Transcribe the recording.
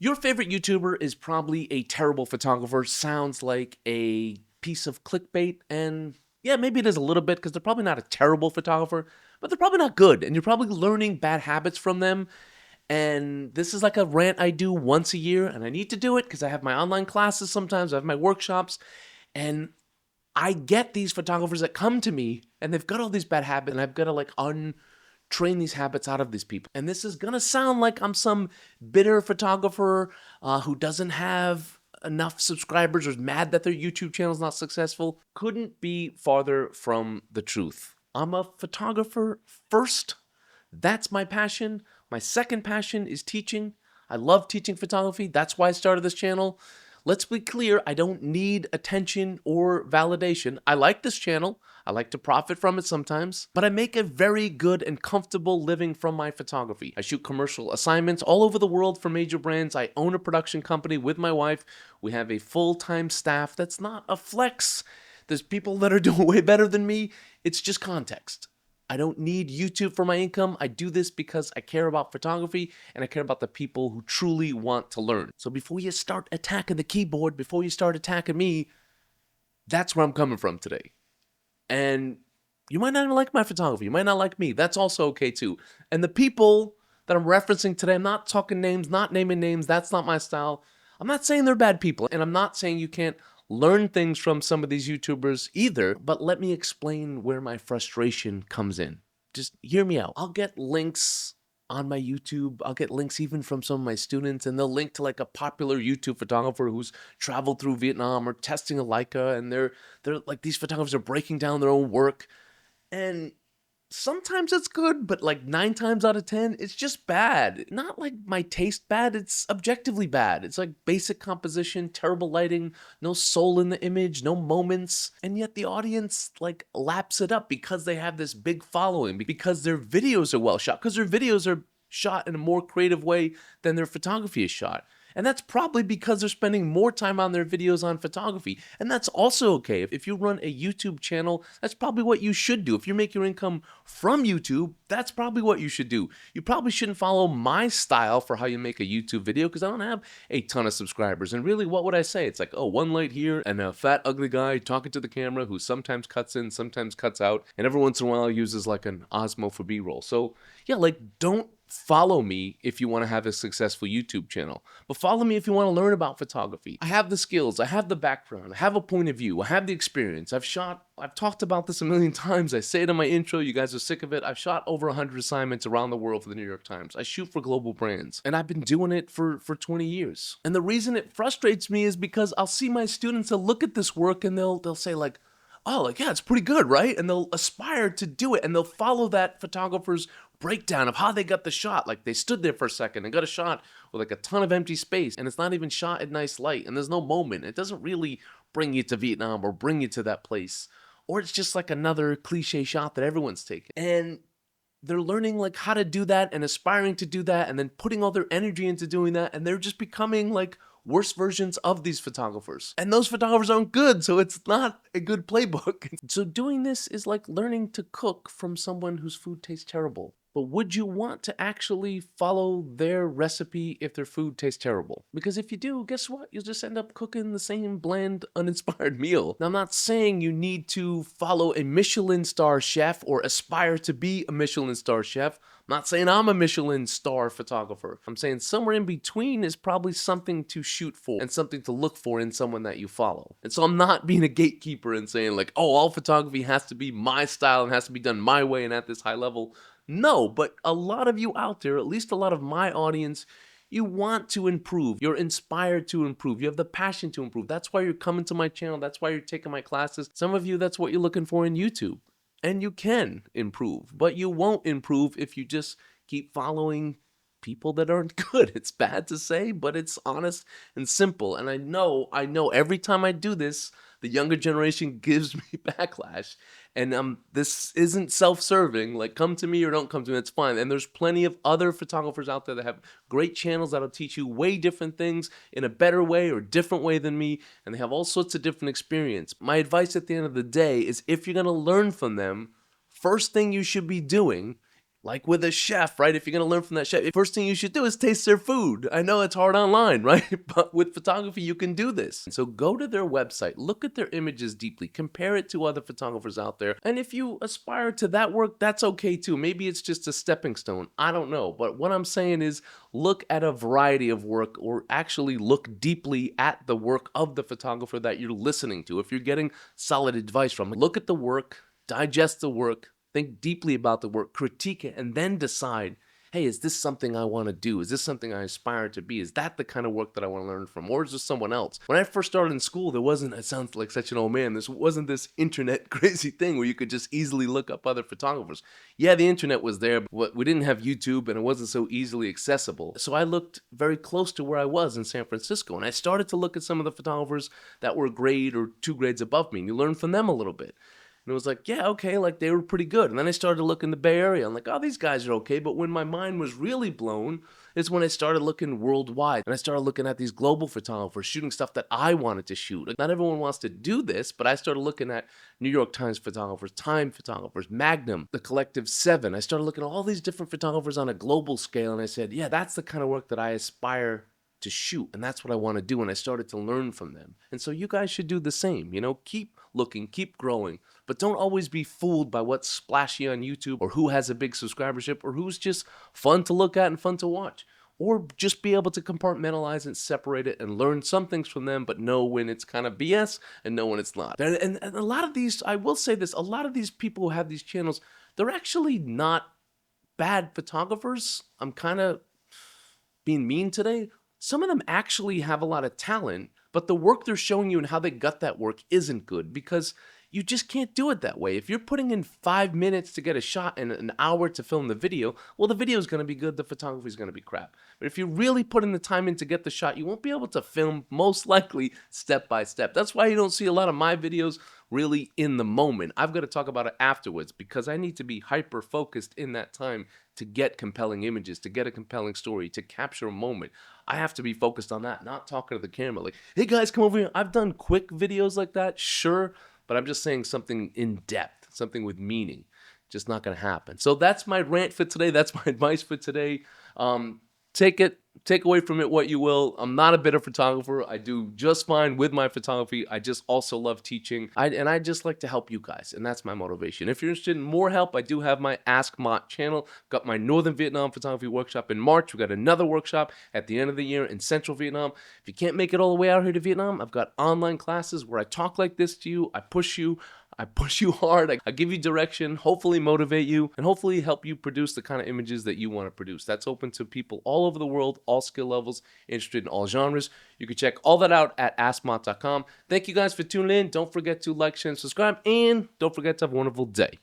Your favorite YouTuber is probably a terrible photographer, sounds like a piece of clickbait, and yeah, maybe it is a little bit because they're probably not a terrible photographer, but they're probably not good, and you're probably learning bad habits from them. And this is like a rant I do once a year, and I need to do it because I have my online classes sometimes, I have my workshops, and I get these photographers that come to me and they've got all these bad habits, and I've got to like untrain these habits out of these people. And this is gonna sound like I'm some bitter photographer who doesn't have enough subscribers or is mad that their YouTube channel is not successful. Couldn't be farther from the truth. I'm a photographer first. That's my passion. My second passion is teaching. I love teaching photography. That's why I started this channel. Let's be clear, I don't need attention or validation. I like this channel. I like to profit from it sometimes, but I make a very good and comfortable living from my photography. I shoot commercial assignments all over the world for major brands. I own a production company with my wife. We have a full-time staff. That's not a flex. There's people that are doing way better than me. It's just context. I don't need YouTube for my income. I do this because I care about photography and I care about the people who truly want to learn. So before you start attacking the keyboard, before you start attacking me, that's where I'm coming from today. And you might not even like my photography. You might not like me. That's also okay too. And the people that I'm referencing today, I'm not talking names, not naming names. That's not my style. I'm not saying they're bad people. And I'm not saying you can't learn things from some of these YouTubers either, but let me explain where my frustration comes in. Just hear me out. I'll get links on my YouTube. I'll get links even from some of my students, and they'll link to like a popular YouTube photographer who's traveled through Vietnam or testing a Leica, and they're like, these photographers are breaking down their own work. And sometimes it's good, but like 9 times out of 10, it's just bad. Not like my taste bad, it's objectively bad. It's like basic composition, terrible lighting, no soul in the image, no moments. And yet the audience like laps it up because they have this big following, because their videos are well shot, because their videos are shot in a more creative way than their photography is shot. And that's probably because they're spending more time on their videos on photography. And that's also okay. If you run a YouTube channel, that's probably what you should do. If you make your income from YouTube, that's probably what you should do. You probably shouldn't follow my style for how you make a YouTube video because I don't have a ton of subscribers. And really, what would I say? It's like, oh, one light here and a fat, ugly guy talking to the camera who sometimes cuts in, sometimes cuts out, and every once in a while uses like an Osmo for B-roll. So yeah, like don't follow me if you want to have a successful YouTube channel, but follow me if you want to learn about photography. I have the skills, I have the background, I have a point of view, I have the experience. I've talked about this a million times. I say it in my intro, you guys are sick of it. I've shot over 100 assignments around the world for the New York Times. I shoot for global brands, and I've been doing it for 20 years. And the reason it frustrates me is because I'll see my students, they'll look at this work and they'll say like, oh, like, yeah, it's pretty good, right? And they'll aspire to do it, and they'll follow that photographer's breakdown of how they got the shot. Like they stood there for a second and got a shot with like a ton of empty space, and it's not even shot at nice light, and there's no moment. It doesn't really bring you to Vietnam or bring you to that place. Or it's just like another cliche shot that everyone's taking. And they're learning like how to do that and aspiring to do that and then putting all their energy into doing that, and they're just becoming like worse versions of these photographers. And those photographers aren't good, so it's not a good playbook. So doing this is like learning to cook from someone whose food tastes terrible. But would you want to actually follow their recipe if their food tastes terrible? Because if you do, guess what? You'll just end up cooking the same bland, uninspired meal. Now, I'm not saying you need to follow a Michelin star chef or aspire to be a Michelin star chef. I'm not saying I'm a Michelin star photographer. I'm saying somewhere in between is probably something to shoot for and something to look for in someone that you follow. And so I'm not being a gatekeeper and saying like, oh, all photography has to be my style and has to be done my way and at this high level. No, but a lot of you out there, at least a lot of my audience, you want to improve. You're inspired to improve. You have the passion to improve. That's why you're coming to my channel. That's why you're taking my classes. Some of you, that's what you're looking for in YouTube. And you can improve, but you won't improve if you just keep following people that aren't good. It's bad to say, but it's honest and simple. And I know every time I do this, the younger generation gives me backlash. And this isn't self-serving. Like, come to me or don't come to me, it's fine. And there's plenty of other photographers out there that have great channels that'll teach you way different things in a better way or different way than me. And they have all sorts of different experience. My advice at the end of the day is if you're gonna learn from them, first thing you should be doing Like with a chef, right? If you're gonna learn from that chef, first thing you should do is taste their food. I know it's hard online, right? But with photography, you can do this. So go to their website, look at their images deeply, compare it to other photographers out there. And if you aspire to that work, that's okay too. Maybe it's just a stepping stone. I don't know. But what I'm saying is look at a variety of work, or actually look deeply at the work of the photographer that you're listening to. If you're getting solid advice from, look at the work, digest the work, think deeply about the work, critique it, and then decide, hey, is this something I want to do? Is this something I aspire to be? Is that the kind of work that I want to learn from? Or is this someone else? When I first started in school, there wasn't, it sounds like such an old man, this wasn't this internet crazy thing where you could just easily look up other photographers. Yeah, the internet was there, but we didn't have YouTube and it wasn't so easily accessible. So I looked very close to where I was in San Francisco, and I started to look at some of the photographers that were a grade or 2 grades above me, and you learn from them a little bit. And it was like, yeah, okay, like they were pretty good. And then I started to look in the Bay Area. I'm like, oh, these guys are okay. But when my mind was really blown is when I started looking worldwide. And I started looking at these global photographers shooting stuff that I wanted to shoot. Like, not everyone wants to do this, but I started looking at New York Times photographers, Time photographers, Magnum, the Collective 7. I started looking at all these different photographers on a global scale. And I said, yeah, that's the kind of work that I aspire to shoot, and that's what I want to do. And I started to learn from them. And so you guys should do the same. Keep looking, keep growing, but don't always be fooled by what's splashy on YouTube, or who has a big subscribership, or who's just fun to look at and fun to watch. Or just be able to compartmentalize and separate it and learn some things from them, but know when it's kind of BS and know when it's not. And a lot of these, I will say this, a lot of these people who have these channels, they're actually not bad photographers. I'm kind of being mean today. Some of them actually have a lot of talent, but the work they're showing you and how they got that work isn't good, because you just can't do it that way. If you're putting in 5 minutes to get a shot and an hour to film the video, well, the video is going to be good, the photography is going to be crap. But if you really put in the time in to get the shot, you won't be able to film, most likely, step by step. That's why you don't see a lot of my videos really in the moment. I've got to talk about it afterwards, because I need to be hyper focused in that time to get compelling images, to get a compelling story, to capture a moment. I have to be focused on that, not talking to the camera like, hey guys, come over here. I've done quick videos like that, sure, but I'm just saying something in depth, something with meaning. Just not going to happen. So that's my rant for today. That's my advice for today. Take away from it what you will. I'm not a better photographer. I do just fine with my photography. I just also love teaching. And I just like to help you guys, and that's my motivation. If you're interested in more help, I do have my Ask Mott channel. Got my Northern Vietnam photography workshop in March. We got another workshop at the end of the year in Central Vietnam. If you can't make it all the way out here to Vietnam, I've got online classes where I talk like this to you. I push you hard. I give you direction, hopefully motivate you, and hopefully help you produce the kind of images that you want to produce. That's open to people all over the world, all skill levels, interested in all genres. You can check all that out at askmott.com. Thank you guys for tuning in. Don't forget to like, share, and subscribe, and don't forget to have a wonderful day.